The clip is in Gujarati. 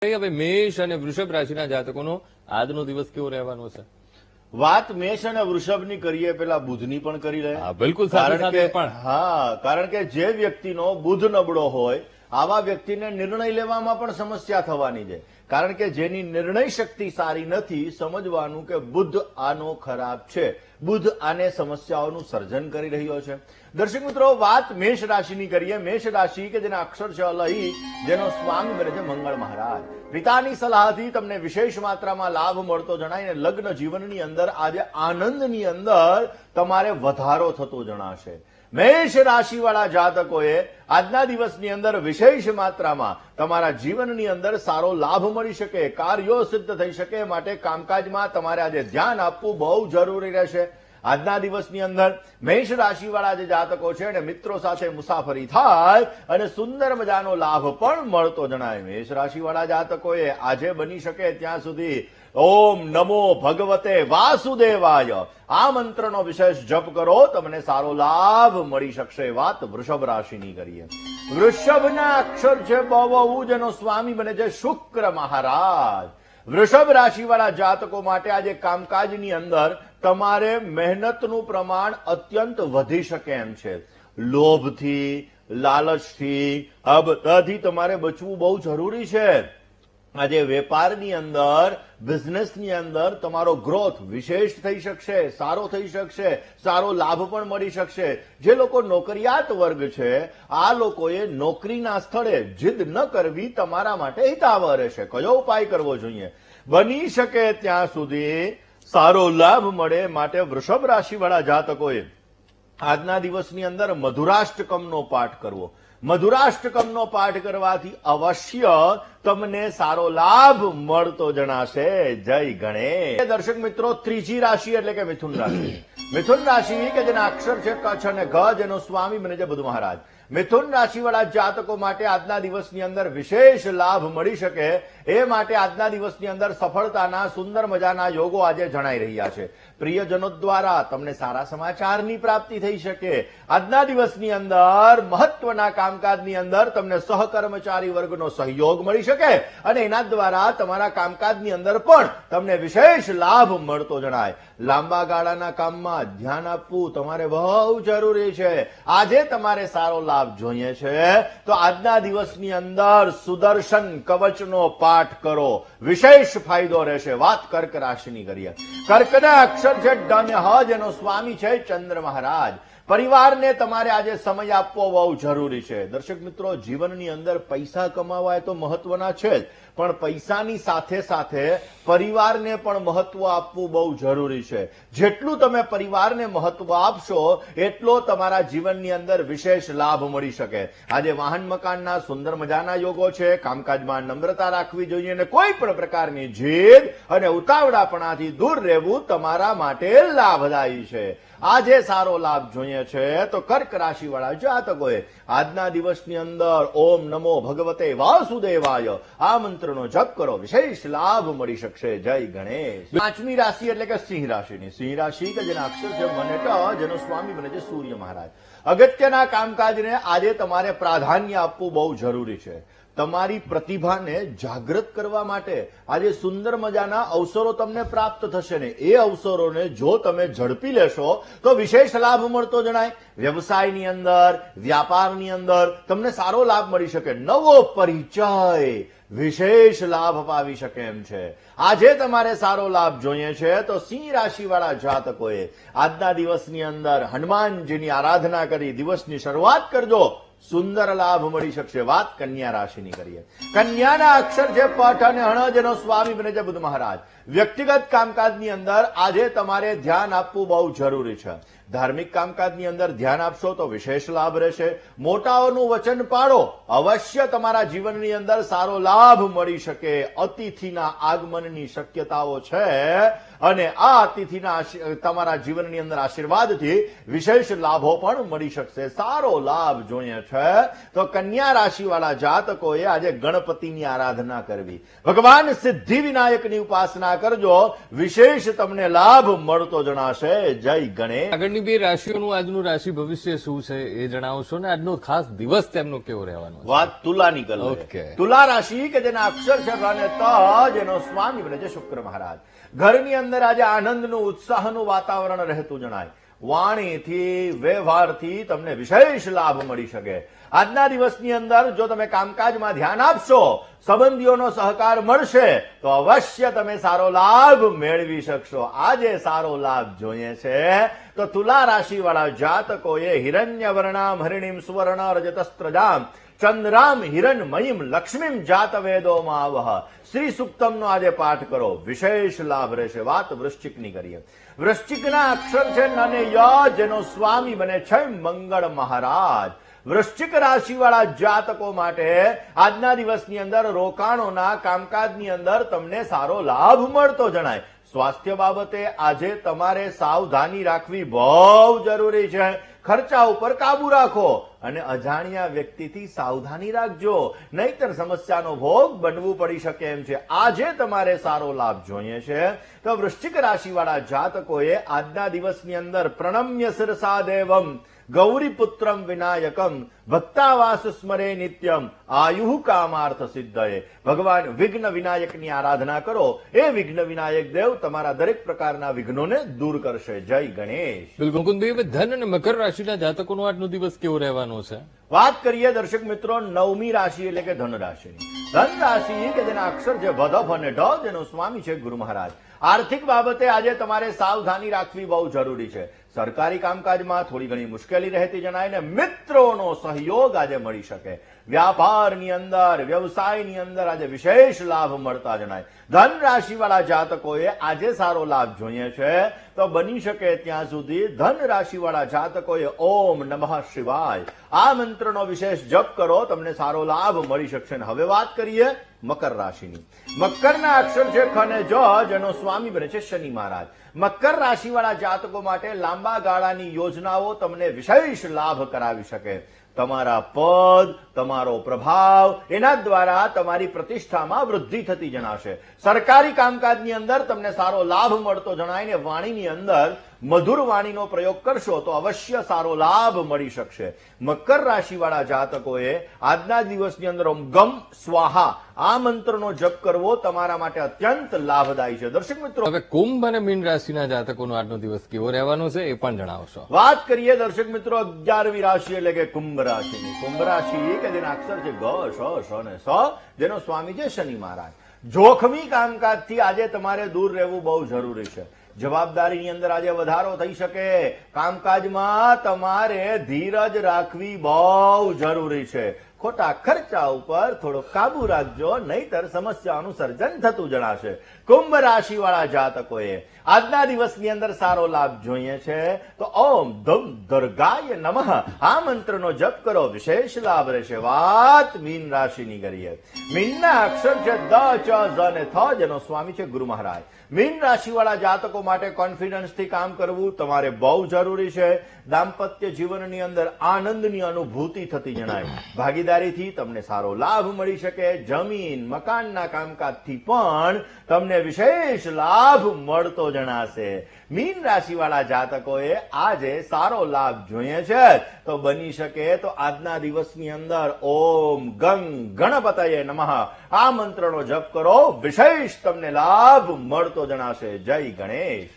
હવે મેષ અને વૃષભ રાશિના જાતકોનો આજનો દિવસ કેવો રહેવાનો છે? વાત મેષ અને વૃષભની કરીએ, પેલા બુધની પણ કરી રહ્યા. હા, બિલકુલ સાથે સાથે પણ. કારણ કે જે વ્યક્તિનો બુધ નબળો હોય આવા વ્યક્તિને નિર્ણય લેવામાં પણ સમસ્યા થવાની છે. કારણ કે જેની નિર્ણય શક્તિ સારી નથી, સમજવાનું કે બુધ આનો ખરાબ છે, બુધ આને સમસ્યાઓનું સર્જન કરી રહ્યો છે. દર્શક મિત્રો, વાત મેષ રાશિની કરીએ. મેષ રાશિ કે જેના અક્ષર છે અલહી, જેનો સ્વામી બને છે મંગળ મહારાજ. પિતાની સલાહથી તમને વિશેષ માત્રામાં લાભ મળતો જણાય. લગ્ન જીવનની અંદર આજે આનંદની અંદર તમારે વધારો થતો જણાશે. મેષ રાશિવાળા જાતકોએ આજના દિવસની અંદર વિશેષ માત્રામાં તમારા જીવનની અંદર સારો લાભ મળી શકે, કાર્યો સિદ્ધ થઈ શકે. માટે કામકાજમાં તમારે આજે ધ્યાન આપવું બહુ જરૂરી રહેશે. આજના દિવસની અંદર મેષ રાશિવાળા જે જાતકો છે અને મિત્રો સાથે મુસાફરી થાય અને સુંદર મજાનો લાભ પણ મળતો જણાય. મેષ રાશિવાળા જાતકોએ આજે બની શકે ત્યાં સુધી ઓમ નમો ભગવતે વાસુદેવાય આ મંત્રનો વિશેષ જપ કરો, તમને સારો લાભ મળી શકશે. વાત વૃષભ રાશિની કરીએ. વૃષભના અક્ષર છે બહુ, જેનો સ્વામી બને છે શુક્ર મહારાજ. વૃષભ રાશિવાળા જાતકો માટે આજે કામકાજની અંદર તમારે મહેનતનું પ્રમાણ અત્યંત વધી શકે એમ છે. લોભથી, લાલચથી આ બધાથી તમારે બચવું બહુ જરૂરી છે. આજે વેપારની અંદર, બિઝનેસની અંદર તમારો ગ્રોથ વિશેષ થઈ શકશે, સારો થઈ શકશે, સારો લાભ પણ મળી શકશે. જે લોકો નોકરિયાત વર્ગ છે, આ લોકોએ નોકરીના સ્થળે જીદ ન કરવી તમારા માટે હિતાવહ રહેશે. કયો ઉપાય કરવો જોઈએ? બની શકે ત્યાં સુધી સારો લાભ મળે માટે વૃષભ રાશિવાળા જાતકોએ આજના દિવસની અંદર મધુરાષ્ટકમનો પાઠ કરવો. મધુરાષ્ટકમનો પાઠ કરવાથી અવશ્ય તમને સારો લાભ મળતો જણાશે. જય ગણેશ. દર્શક મિત્રો, ત્રીજી રાશિ એટલે કે મિથુન રાશિ. મિથુન રાશિ કે જેના અક્ષર છે કચ્છ અને ગ, જેનો સ્વામી બને છે બુધ મહારાજ. મિથુન રાશિવાળા જાતકો માટે આજના દિવસની અંદર વિશેષ લાભ મળી શકે એ માટે આજના દિવસની અંદર સફળતાના સુંદર મજાના યોગો આજે જણાઈ રહ્યા છે. પ્રિયજનો દ્વારા તમને સારા સમાચારની પ્રાપ્તિ થઈ શકે. આજના દિવસની અંદર મહત્વના કામકાજની અંદર તમને સહકર્મચારી વર્ગનો સહયોગ મળી શકે અને એના દ્વારા તમારા કામકાજની અંદર પણ તમને વિશેષ લાભ મળતો જણાય. લાંબા ગાળાના કામમાં ધ્યાન આપવું તમારે બહુ જરૂરી છે. આજે તમારે સારો લાભ જોઈએ છે તો આજના દિવસની અંદર સુદર્શન કવચનો પાઠ કરો, વિશેષ ફાયદો રહેશે. વાત કર્ક રાશિની કરીએ. કર્કના અક્ષર છે ડ અને હ, જેનો સ્વામી છે ચંદ્ર મહારાજ. પરિવારને તમારે આજે સમય આપવો બહુ જરૂરી છે. દર્શક મિત્રો, જીવનની અંદર પૈસા કમાવા એ તો મહત્વના છે જ, પણ પૈસાની સાથે સાથે પરિવારને પણ મહત્વ આપવું બહુ જરૂરી છે. જેટલું તમે પરિવારને મહત્વ આપશો એટલો તમારા જીવનની અંદર વિશેષ લાભ મળી શકે. આજે વાહન મકાનના સુંદર મજાના યોગો છે. કામકાજમાં નમ્રતા રાખવી જોઈએ અને કોઈ પણ પ્રકારની જીદ અને ઉતાવળાપણાથી દૂર રહેવું તમારા માટે લાભદાયી છે. આજે સારો લાભ જોઈએ છે તો કર્ક રાશિવાળા જાતકોએ આજના દિવસની અંદર ઓમ નમો ભગવતે વાસુદેવાય આ મંત્રનો જપ કરો, વિશેષ લાભ મળી શકશે. જય ગણેશ. પાંચમી રાશિ એટલે કે સિંહ રાશિની. સિંહ રાશિ કે જેના અક્ષર છે મનેટ, જેનો સ્વામી બને છે સૂર્ય મહારાજ. અગત્યના કામકાજને આજે તમારે પ્રાધાન્ય આપવું બહુ જરૂરી છે. તમારી પ્રતિભાને જાગૃત કરવા માટે આજે સુંદર મજાના અવસરો તમને પ્રાપ્ત થશે ને એ અવસરોને જો તમે ઝડપી લેશો તો વિશેષ લાભ મળતો જણાય. વ્યવસાયની અંદર, વ્યાપારની અંદર તમને સારો લાભ મળી શકે. નવો પરિચય વિશેષ લાભ પાવી શકે એમ છે. આજે તમારે સારો લાભ જોઈએ છે તો સિંહ રાશિવાળા જાતકોએ આજના દિવસની અંદર હનુમાનજીની આરાધના કરી દિવસની શરૂઆત કરજો, સુંદર લાભ મળી શકશે. વાત કન્યા રાશિની કરીએ. કન્યાના અક્ષર છે પઠ અને હણ, જેનો સ્વામી બને છે બુધ મહારાજ. વ્યક્તિગત કામકાજની અંદર આજે તમારે ધ્યાન આપવું બહુ જરૂરી છે. ધાર્મિક કામકાજની અંદર ધ્યાન આપશો તો વિશેષ લાભ રહેશે. મોટાઓનું વચન પાળો, અવશ્ય તમારા જીવનની અંદર સારો લાભ મળી શકે. અતિથિના આગમનની શક્યતાઓ છે અને આ તિથિના તમારા જીવનની અંદર આશીર્વાદથી વિશેષ લાભો પણ મળી શકશે. સારો લાભ જોઈએ છે તો કન્યા રાશિવાળા જાતકોએ આજે ગણપતિની આરાધના કરવી, ભગવાન સિદ્ધિ વિનાયકની ઉપાસના કરજો, વિશેષ તમને લાભ મળતો જણાશે. જય ગણેશ. આગળની બે રાશિઓનું આજનું રાશિ ભવિષ્ય શું છે એ જણાવશો ને આજનો ખાસ દિવસ તેમનો કેવો રહેવાનો છે? વાત તુલાની કરો. ઓકે. તુલા રાશિ કે જેના અક્ષર છે ર અને ત, જેનો સ્વામી બને છે શુક્ર મહારાજ. ઘરની અંદર આજે આનંદનું ઉત્સાહનું વાતાવરણ રહેતું જણાય. વાણીથી વ્યવહારથી તમને વિશેષ લાભ મળી શકે. આજના દિવસની અંદર જો તમે કામકાજમાં ધ્યાન આપશો, સંબંધીઓનો સહકાર મળશે તો અવશ્ય તમે સારો લાભ મેળવી શકશો. આજે સારો લાભ જોઈએ છે તો તુલા રાશિવાળા જાતકોએ હિરણ્ય વર્ણામ હરિણીમ સુવર્ણ રજતસ્ત્રજામ ચંદ્રામ હિરણમયીમ લક્ષ્મીમ જાત વેદોમાં આવહ શ્રી સુક્તમનો આજે પાઠ કરો, વિશેષ લાભ રહેશે. વાત વૃશ્ચિકની કરીએ. વૃશ્ચિકના અક્ષર છે ન અને ય, જેનો સ્વામી બને છે મંગળ મહારાજ. વૃશ્ચિક રાશિવાળા જાતકો માટે આજના દિવસની અંદર રોકાણોના કામકાજની અંદર તમને સારો લાભ મળતો જણાય. સ્વાસ્થ્ય બાબતે આજે તમારે સાવધાની રાખવી બહુ જરૂરી છે. ખર્ચા ઉપર કાબુ રાખો અને અજાણ્યા વ્યક્તિથી સાવધાની રાખજો, નહીતર સમસ્યાનો ભોગ બનવું પડી શકે એમ છે. આજે તમારે સારો લાભ જોઈએ છે તો વૃશ્ચિક રાશિવાળા જાતકોએ આજના દિવસની અંદર પ્રણમ્ય શિરસા દેવમ ગૌરીપુત્રમ વિનાયકમ ભક્તાવાસ સ્મરે નિત્યમ આયુ કામાર્થ સિદ્ધયે. ભગવાન વિઘ્ન વિનાયકની આરાધના કરો, એ વિઘ્ન વિનાયક દેવ તમારા દરેક પ્રકારના વિઘ્નોને દૂર કરશે. જય ગણેશ. બિલકુલ મુકુંદભાઈ, હવે ધન અને મકર રાશિના જાતકોનો આજનો દિવસ કેવો રહેવાનો છે? વાત કરીએ દર્શક મિત્રો નવમી રાશિ એટલે કે ધન રાશિની. ધન રાશિ કે જેના અક્ષર છે ભ અને ઢ, જેનો સ્વામી છે ગુરુ મહારાજ. આર્થિક બાબતે આજે તમારે સાવધાની રાખવી બહુ જરૂરી છે. સરકારી કામકાજમાં થોડી ઘણી મુશ્કેલી રહેતી જણાય ને મિત્રોનો સહયોગ આજે મળી શકે. વ્યાપારની અંદર વ્યવસાયની અંદર આજે વિશેષ લાભ મળતા જણાય. ધન રાશિવાળા જાતકોએ આજે સારો લાભ જોઈએ છે તો બની શકે ત્યાં સુધી ધન રાશિવાળા જાતકોએ ઓમ નમઃ શિવાય આ મંત્રનો વિશેષ જપ કરો, તમને સારો લાભ મળી શકશે. હવે વાત કરીએ મકર રાશિની. મકરના અક્ષર છે ખ અને જ, જેનો સ્વામી બને છે શનિ મહારાજ. મકર રાશિવાળા જાતકો માટે લાંબા ગાળાની યોજનાઓ તમને વિશેષ લાભ કરાવી શકે. તમારા પદ, તમારો પ્રભાવ, એના દ્વારા તમારી પ્રતિષ્ઠામાં વૃદ્ધિ થતી જણાશે. સરકારી કામકાજની અંદર તમને સારો લાભ મળતો જણાય ને વાણીની અંદર મધુર વાણીનો પ્રયોગ કરશો તો અવશ્ય સારો લાભ મળી શકશે. મકર રાશિવાળા જાતકોએ આજના દિવસની અંદર ઓમ ગમ સ્વાહા આ મંત્રનો જપ કરવો તમારા માટે અત્યંત લાભદાયી છે. દર્શક મિત્રો, હવે કુંભ અને મીન રાશિના જાતકોનો આજનો દિવસ કેવો રહેવાનો છે એ પણ જણાવશો. વાત કરીએ દર્શક મિત્રો 11મી રાશિ એટલે કે કુંભ રાશિની. કુંભ રાશિ કે જેના અક્ષર છે ગ, શ અને સ, જેનો સ્વામી છે શનિ મહારાજ. જોખમી કામકાજથી આજે તમારે દૂર રહેવું બહુ જરૂરી છે. જવાબદારીની અંદર આજે વધારો થઈ શકે. કામકાજમાં તમારે ધીરજ રાખવી બહુ જરૂરી છે. ખોટા ખર્ચા ઉપર થોડો કાબુ રાખજો, નહીતર સમસ્યાનું સર્જન થતું જણાશે. કુંભ રાશિવાળા જાતકોએ આજના દિવસની અંદર સારો લાભ જોઈએ છે તો ઓમ ધમ દુર્ગાય નમઃ આ મંત્રનો જપ કરો, વિશેષ લાભ રહેશે. વાત મીન રાશિની કરીએ. મીનના અક્ષર છે દ, ચ, ઝ અને થ, જેનો સ્વામી છે ગુરુ મહારાજ. મીન રાશિવાળા જાતકો માટે કોન્ફિડન્સથી કામ કરવું તમારે બહુ જરૂરી છે. દાંપત્ય જીવનની અંદર આનંદની અનુભૂતિ થતી જણાય. ભાગીદારીથી તમને સારો લાભ મળી શકે. જમીન મકાનના કામકાજથી પણ તમને વિશેષ લાભ મળતો જણાશે. મીન રાશિવાળા જાતકોએ આજે સારો લાભ જોઈએ છે તો બની શકે તો આજના દિવસની અંદર ઓમ ગંગ ગણપતયે નમઃ આ મંત્રનો જપ કરો, વિશેષ તમને લાભ મળતો જણાશે. જય ગણેશ.